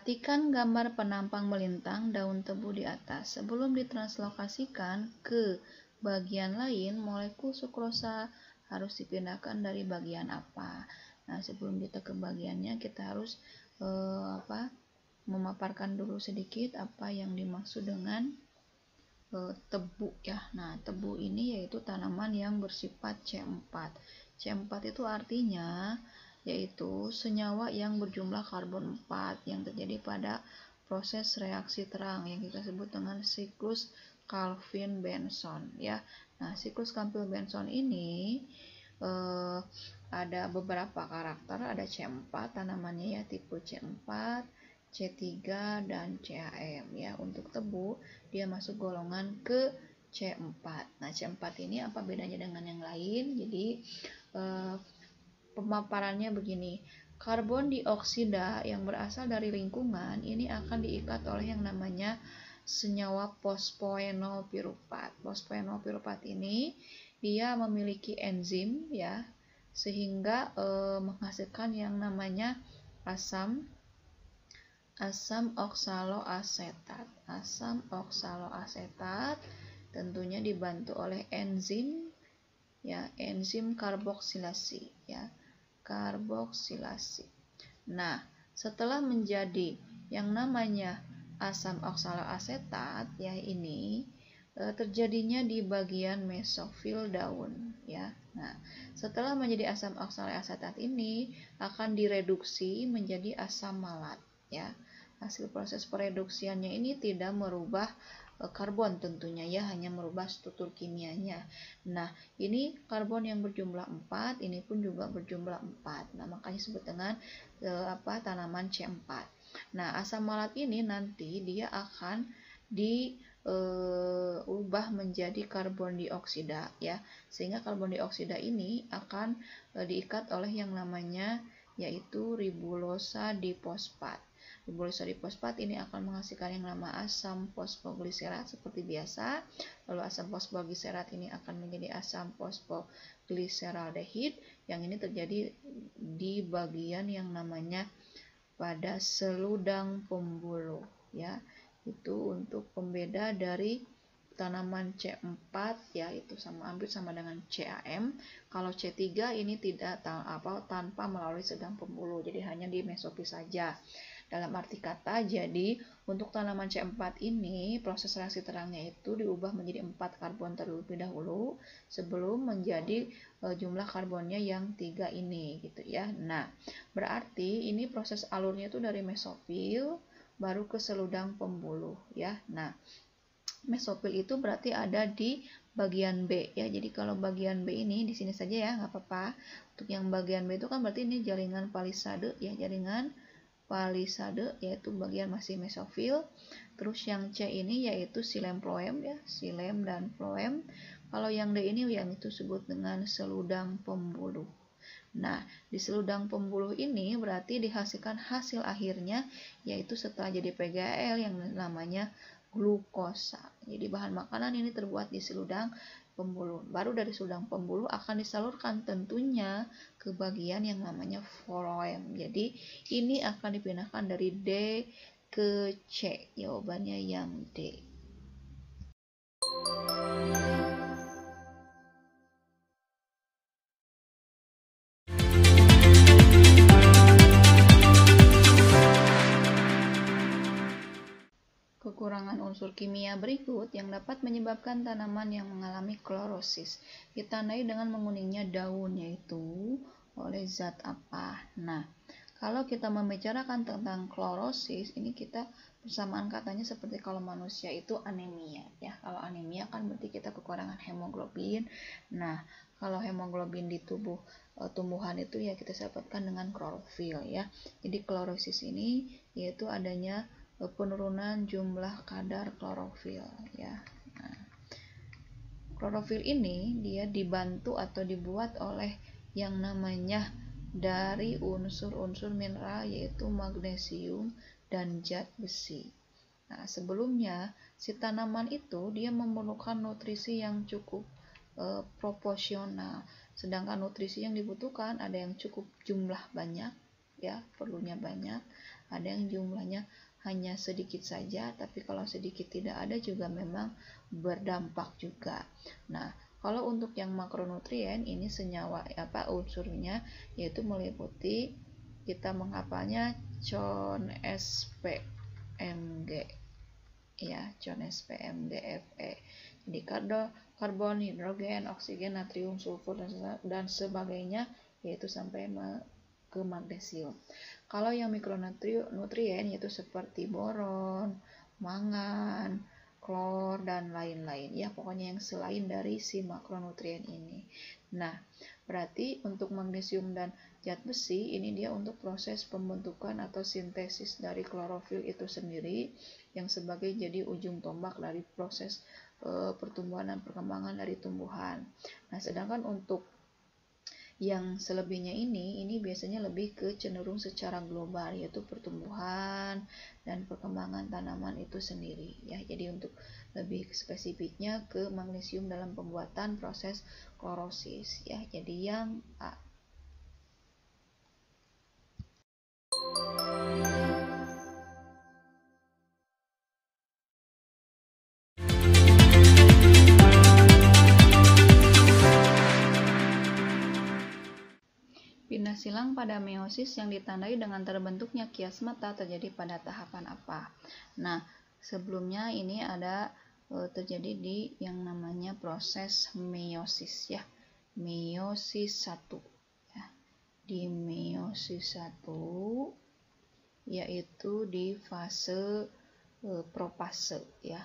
Perhatikan gambar penampang melintang daun tebu di atas. Sebelum ditranslokasikan ke bagian lain, molekul sukrosa harus dipindahkan dari bagian apa? Nah, sebelum kita ke bagiannya, kita harus memaparkan dulu sedikit apa yang dimaksud dengan tebu ya. Nah, tebu ini yaitu tanaman yang bersifat C4. C4 itu artinya yaitu senyawa yang berjumlah karbon 4 yang terjadi pada proses reaksi terang yang kita sebut dengan siklus Calvin-Benson ya. Nah, siklus Calvin-Benson ini ada beberapa karakter, ada C4 tanamannya ya, tipe C4, C3 dan CHM ya. Untuk tebu dia masuk golongan ke C4. Nah, C4 ini apa bedanya dengan yang lain? Jadi pemaparannya begini. Karbon dioksida yang berasal dari lingkungan ini akan diikat oleh yang namanya senyawa fosfoenol piruvat. Fosfoenol piruvat ini dia memiliki enzim ya, sehingga menghasilkan yang namanya asam oksaloasetat. Asam oksaloasetat tentunya dibantu oleh enzim ya, enzim karboksilasi ya, karboksilasi. Nah, setelah menjadi yang namanya asam oksaloasetat ya, ini terjadinya di bagian mesofil daun ya. Nah, setelah menjadi asam oksaloasetat ini akan direduksi menjadi asam malat ya. Hasil proses pereduksiannya ini tidak merubah karbon tentunya ya, hanya merubah struktur kimianya. Nah, ini karbon yang berjumlah 4, ini pun juga berjumlah 4. Nah, makanya disebut dengan tanaman C4. Nah, asam malat ini nanti dia akan diubah menjadi karbon dioksida ya. Sehingga karbon dioksida ini akan diikat oleh yang namanya yaitu ribulosa difosfat. Ribulosa difosfat ini akan menghasilkan yang nama asam fosfogliserat seperti biasa. Lalu asam fosfogliserat ini akan menjadi asam fosfogliseraldehid, yang ini terjadi di bagian yang namanya pada seludang pembuluh ya. Itu untuk pembeda dari tanaman C4 ya, itu hampir sama dengan CAM. Kalau C3 ini tidak tanpa melalui seludang pembuluh, jadi hanya di mesofil saja. Dalam arti kata, jadi untuk tanaman C4 ini proses reaksi terangnya itu diubah menjadi 4 karbon terlebih dahulu sebelum menjadi jumlah karbonnya yang 3 ini gitu ya. Nah, berarti ini proses alurnya itu dari mesofil baru ke seludang pembuluh ya. Nah, mesofil itu berarti ada di bagian B ya. Jadi kalau bagian B ini di sini saja ya, nggak apa-apa. Untuk yang bagian B itu kan berarti ini jaringan palisade ya, jaringan palisade yaitu bagian masih mesofil. Terus yang C ini yaitu xilem phloem ya, xilem dan phloem. Kalau yang D ini yang itu disebut dengan seludang pembuluh. Nah, di seludang pembuluh ini berarti dihasilkan hasil akhirnya yaitu setelah jadi PGL yang namanya glukosa. Jadi bahan makanan ini terbuat di seludang pembuluh. Baru dari seludang pembuluh akan disalurkan tentunya ke bagian yang namanya phloem. Jadi ini akan dipindahkan dari D ke C. Jawabannya yang D. Kekurangan unsur kimia berikut yang dapat menyebabkan tanaman yang mengalami klorosis ditandai dengan menguningnya daun, yaitu oleh zat apa? Nah, kalau kita membicarakan tentang klorosis, ini kita persamaan katanya seperti kalau manusia itu anemia ya. Kalau anemia kan berarti kita kekurangan hemoglobin. Nah, kalau hemoglobin di tubuh tumbuhan itu ya kita dapatkan dengan klorofil ya. Jadi klorosis ini yaitu adanya penurunan jumlah kadar klorofil ya. Nah, klorofil ini dia dibantu atau dibuat oleh yang namanya dari unsur-unsur mineral yaitu magnesium dan zat besi. Nah, sebelumnya si tanaman itu dia memerlukan nutrisi yang cukup proporsional. Sedangkan nutrisi yang dibutuhkan ada yang cukup jumlah banyak ya, perlunya banyak. ada yang jumlahnya hanya sedikit saja, tapi kalau sedikit tidak ada juga memang berdampak juga. Nah, kalau untuk yang makronutrien ini senyawa unsurnya yaitu meliputi, kita menghafalnya CON SPMG ya, CON SPMG Fe. Jadi karbon, hidrogen, oksigen, natrium, sulfur dan sebagainya, yaitu sampai ke magnesium. Kalau yang mikronutrien yaitu seperti boron, mangan, klor, dan lain-lain ya, pokoknya yang selain dari si makronutrien ini. Nah, berarti untuk magnesium dan zat besi ini dia untuk proses pembentukan atau sintesis dari klorofil itu sendiri yang sebagai jadi ujung tombak dari proses pertumbuhan dan perkembangan dari tumbuhan. Nah, sedangkan untuk yang selebihnya ini biasanya lebih ke cenderung secara global, yaitu pertumbuhan dan perkembangan tanaman itu sendiri ya. Jadi untuk lebih spesifiknya ke magnesium dalam pembuatan proses klorosis ya. Jadi yang A. Pindah silang pada meiosis yang ditandai dengan terbentuknya kiasmata terjadi pada tahapan apa? Nah, sebelumnya ini ada terjadi di yang namanya proses meiosis ya. Meiosis 1 ya. Di meiosis 1 yaitu di fase profase ya.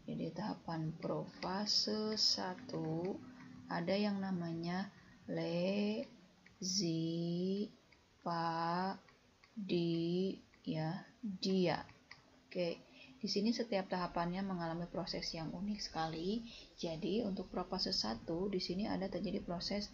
Jadi tahapan profase 1 ada yang namanya dia. Oke, di sini setiap tahapannya mengalami proses yang unik sekali. Jadi untuk profase 1 di sini ada terjadi proses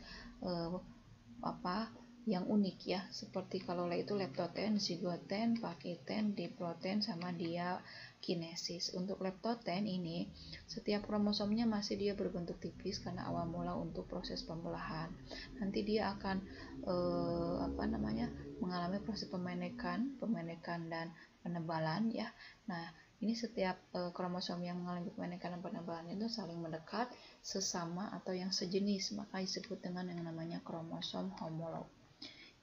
yang unik ya, seperti kalau itu leptoten, zigoten, pakiten, diploten, sama diakinesis. Untuk leptoten ini setiap kromosomnya masih dia berbentuk tipis karena awal mula untuk proses pembelahan. Nanti dia akan mengalami proses pemendekan dan penebalan ya. Nah, ini setiap kromosom yang mengalami pemendekan dan penebalan itu saling mendekat sesama atau yang sejenis, maka disebut dengan yang namanya kromosom homolog.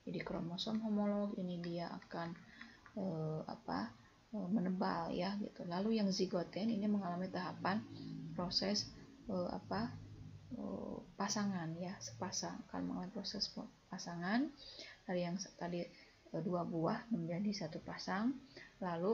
Jadi kromosom homolog ini dia akan menebal ya gitu. Lalu yang zigoten ini mengalami tahapan proses pasangan ya, sepasang akan mengalami proses pasangan dari yang tadi 2 buah menjadi 1 pasang. Lalu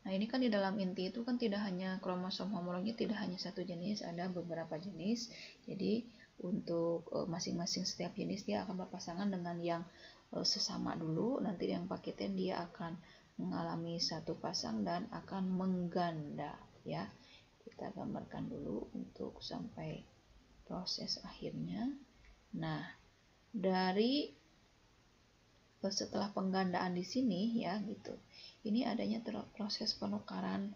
nah ini kan di dalam inti itu kan tidak hanya kromosom homolognya tidak hanya 1 jenis, ada beberapa jenis. Jadi untuk masing-masing setiap jenis dia akan berpasangan dengan yang sesama dulu. Nanti yang paketen dia akan mengalami 1 pasang dan akan mengganda ya. Kita gambarkan dulu untuk sampai proses akhirnya. Nah, dari setelah penggandaan di sini ya gitu. Ini adanya proses penukaran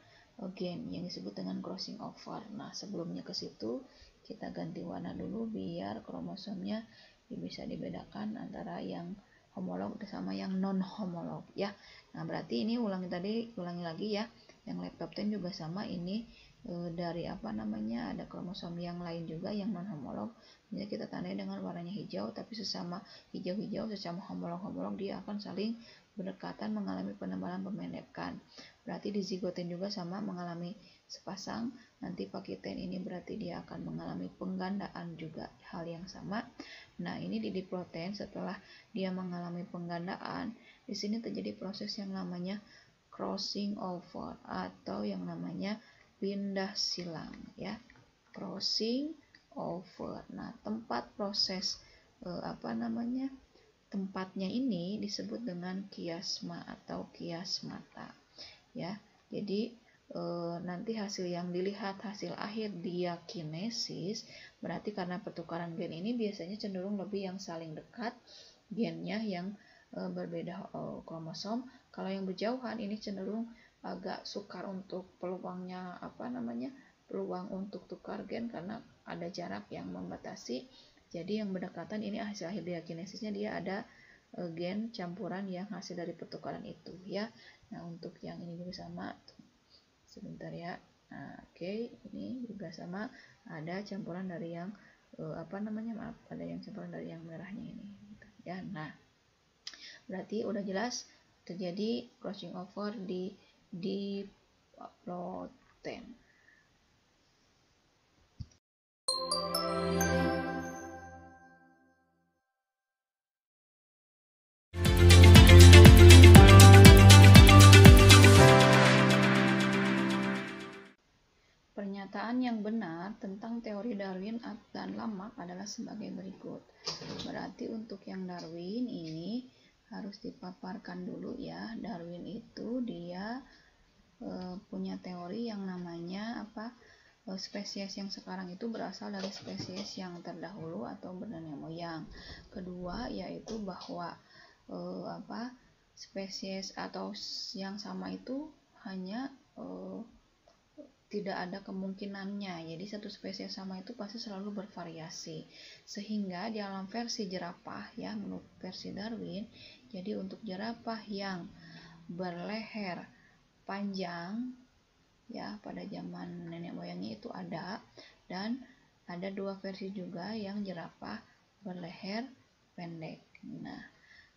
gen yang disebut dengan crossing over. Nah, sebelumnya ke situ kita ganti warna dulu biar kromosomnya bisa dibedakan antara yang homolog sama yang non homolog ya. Nah, berarti ini ulangi lagi ya. Yang leptoten juga sama, ini dari ada kromosom yang lain juga yang non homolog. Jadi kita tandai dengan warnanya hijau, tapi sesama hijau-hijau sesama homolog dia akan saling berdekatan mengalami penebalan pemendekan. Berarti di zigoten juga sama mengalami sepasang. Nanti pakiten ini berarti dia akan mengalami penggandaan juga, hal yang sama. Nah, ini di diploten setelah dia mengalami penggandaan, di sini terjadi proses yang namanya crossing over atau yang namanya pindah silang ya. Crossing over. Nah, tempat proses tempatnya ini disebut dengan kiasma atau kiasmata ya. Jadi nanti hasil yang dilihat hasil akhir diakinesis, berarti karena pertukaran gen ini biasanya cenderung lebih yang saling dekat gennya yang berbeda kromosom. Kalau yang berjauhan ini cenderung agak sukar untuk peluangnya peluang untuk tukar gen karena ada jarak yang membatasi. Jadi yang berdekatan ini hasil akhir diakinesisnya dia ada gen campuran yang hasil dari pertukaran itu ya. Nah, untuk yang ini juga sama. Sebentar ya. Nah, oke, ini juga sama, ada campuran dari yang ada yang campuran dari yang merahnya ini gitu, ya. Nah, berarti udah jelas terjadi crossing over di diploten. Pernyataan yang benar tentang teori Darwin dan Lamarck adalah sebagai berikut. Berarti untuk yang Darwin ini harus dipaparkan dulu ya. Darwin itu dia punya teori yang namanya spesies yang sekarang itu berasal dari spesies yang terdahulu atau bernenek moyang. Kedua yaitu bahwa spesies atau yang sama itu hanya tidak ada kemungkinannya. Jadi satu spesies sama itu pasti selalu bervariasi. Sehingga di dalam versi jerapah ya, menurut versi Darwin, jadi untuk jerapah yang berleher panjang ya pada zaman nenek moyangnya itu ada, dan ada dua versi juga yang jerapah berleher pendek. Nah,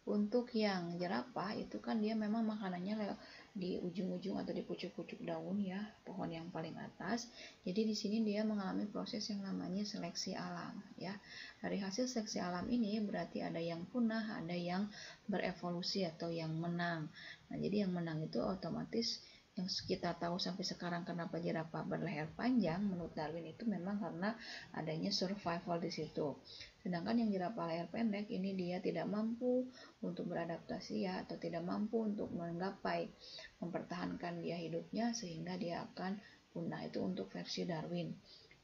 untuk yang jerapah itu kan dia memang makanannya di ujung-ujung atau di pucuk-pucuk daun ya, pohon yang paling atas. Jadi di sini dia mengalami proses yang namanya seleksi alam ya. Dari hasil seleksi alam ini berarti ada yang punah, ada yang berevolusi atau yang menang. Nah, jadi yang menang itu otomatis yang kita tahu sampai sekarang kenapa jerapah berleher panjang menurut Darwin itu memang karena adanya survival di situ. Sedangkan yang jerapah leher pendek ini dia tidak mampu untuk beradaptasi ya, atau tidak mampu untuk menggapai mempertahankan dia hidupnya sehingga dia akan punah. Itu untuk versi Darwin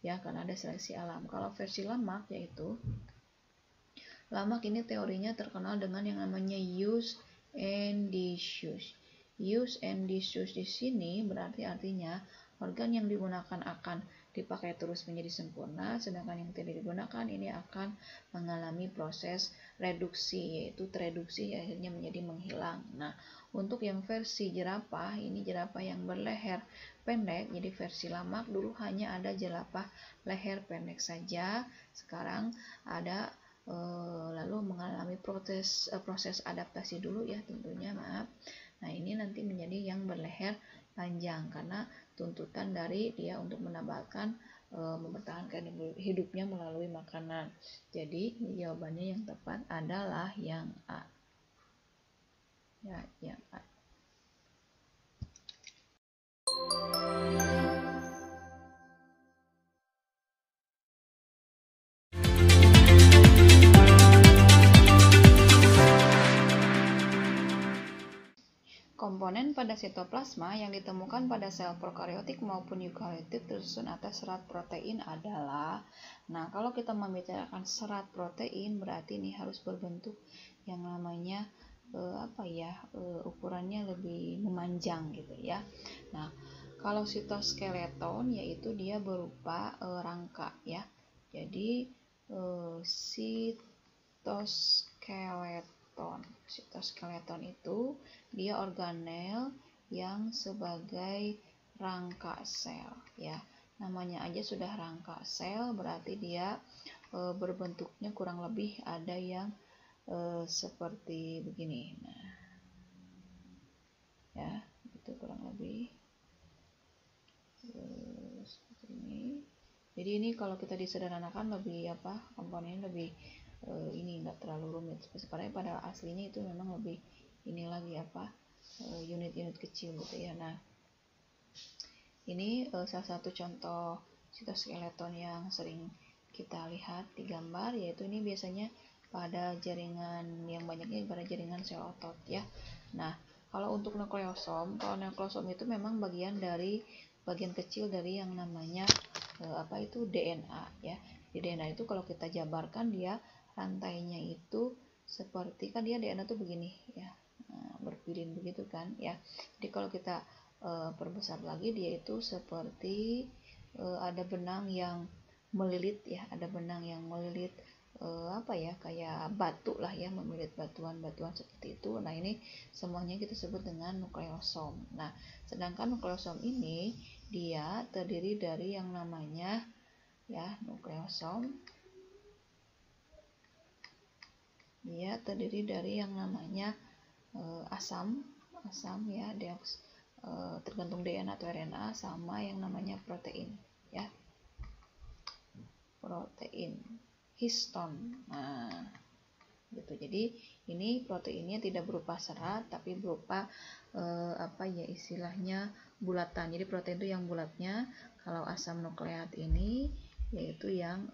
ya, karena ada seleksi alam. Kalau versi Lamarck yaitu Lamarck ini teorinya terkenal dengan yang namanya use and disuse. Use and disuse di sini berarti artinya organ yang digunakan akan dipakai terus menjadi sempurna, sedangkan yang tidak digunakan ini akan mengalami proses reduksi, yaitu tereduksi akhirnya menjadi menghilang. Nah, untuk yang versi jerapah, ini jerapah yang berleher pendek, jadi versi Lamarck dulu hanya ada jerapah leher pendek saja, sekarang ada lalu mengalami proses adaptasi dulu ya tentunya, maaf. Nah, ini nanti menjadi yang berleher panjang karena tuntutan dari dia untuk menambahkan mempertahankan hidupnya melalui makanan. Jadi jawabannya yang tepat adalah yang A. Ya, yang A. Komponen pada sitoplasma yang ditemukan pada sel prokariotik maupun eukariotik tersusun atas serat protein adalah, nah kalau kita membicarakan serat protein berarti ini harus berbentuk yang namanya ukurannya lebih memanjang gitu ya. Nah, kalau sitoskeleton yaitu dia berupa rangka ya. Jadi sitoskeleton itu dia organel yang sebagai rangka sel ya. Namanya aja sudah rangka sel, berarti dia berbentuknya kurang lebih ada yang seperti begini. Nah, ya, itu kurang lebih seperti ini. Jadi ini kalau kita disederhanakan lebih komponennya lebih ini enggak terlalu rumit. Sebenarnya pada aslinya itu memang lebih ini lagi unit-unit kecil gitu ya. Nah, ini salah satu contoh sitoskeleton yang sering kita lihat di gambar, yaitu ini biasanya pada jaringan yang banyaknya pada jaringan sel otot ya. Nah, kalau untuk nukleosom, itu memang bagian kecil dari yang namanya DNA ya. Di DNA itu kalau kita jabarkan dia rantainya itu seperti, kan dia DNA itu begini ya, berpilin begitu kan ya. Jadi kalau kita perbesar lagi dia itu seperti ada benang yang melilit ya, ada benang yang melilit apa ya, kayak batu lah ya, memilih batuan-batuan seperti itu. Nah, ini semuanya kita sebut dengan nukleosom. Nah, sedangkan nukleosom ini dia terdiri dari yang namanya ya nukleosom. Dia terdiri dari yang namanya asam ya, tergantung DNA atau RNA, sama yang namanya protein ya. Protein histon. Nah, gitu. Jadi ini proteinnya tidak berupa serat tapi berupa apa ya istilahnya bulatan. Jadi protein itu yang bulatnya, kalau asam nukleat ini yaitu yang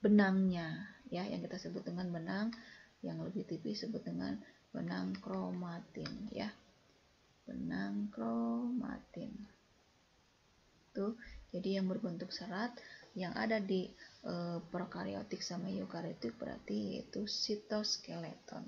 benangnya ya, yang kita sebut dengan benang, yang lebih tipis sebut dengan benang kromatin ya. Benang kromatin. Tuh, jadi yang berbentuk serat yang ada di prokariotik sama eukariotik berarti yaitu sitoskeleton.